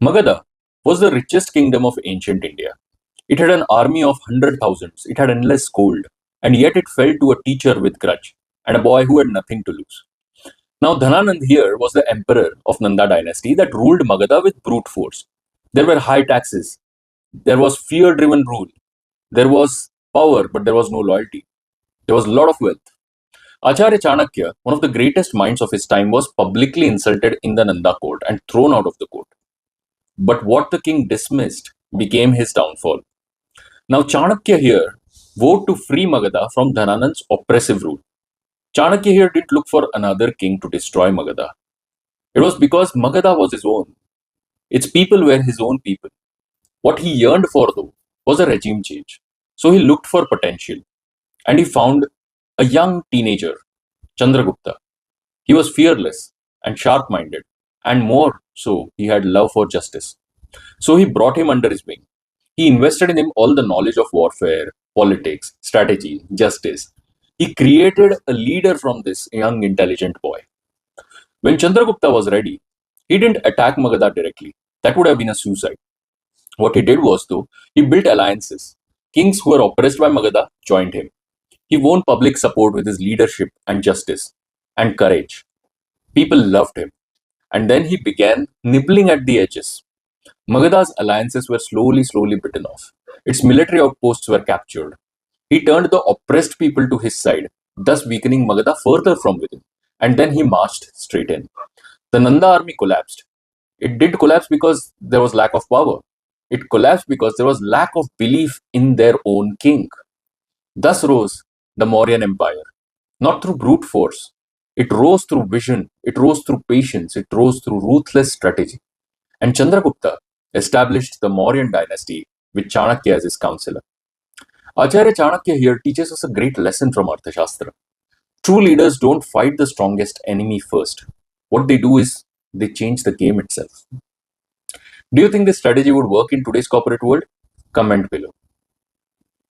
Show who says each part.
Speaker 1: Magadha was the richest kingdom of ancient India. It had an army of hundred thousands, it had endless gold, and yet it fell to a teacher with grudge and a boy who had nothing to lose. Now, Dhananand here was the emperor of Nanda dynasty that ruled Magadha with brute force. There were high taxes, there was fear driven rule, there was power, but there was no loyalty. There was a lot of wealth. Acharya Chanakya, one of the greatest minds of his time, was publicly insulted in the Nanda court and thrown out of the court. But what the king dismissed became his downfall. Now, Chanakya here vowed to free Magadha from Dhananand's oppressive rule. Chanakya here didn't look for another king to destroy Magadha. It was because Magadha was his own. Its people were his own people. What he yearned for, though, was a regime change. So he looked for potential and he found a young teenager, Chandragupta. He was fearless and sharp minded, and more so, he had love for justice. So he brought him under his wing. He invested in him all the knowledge of warfare, politics, strategy, justice. He created a leader from this young, intelligent boy. When Chandragupta was ready, he didn't attack Magadha directly. That would have been a suicide. What he did was, though, he built alliances. Kings who were oppressed by Magadha joined him. He won public support with his leadership and justice and courage. People loved him. And then he began nibbling at the edges. Magadha's alliances were slowly bitten off. Its military outposts were captured. He turned the oppressed people to his side, thus weakening Magadha further from within. And then he marched straight in. The Nanda army collapsed. It did collapse because there was lack of power. It collapsed because there was lack of belief in their own king. Thus rose the Mauryan Empire, not through brute force. It rose through vision, it rose through patience, it rose through ruthless strategy. And Chandragupta established the Mauryan dynasty with Chanakya as his counselor. Acharya Chanakya here teaches us a great lesson from Arthashastra. True leaders don't fight the strongest enemy first. What they do is they change the game itself. Do you think this strategy would work in today's corporate world? Comment below.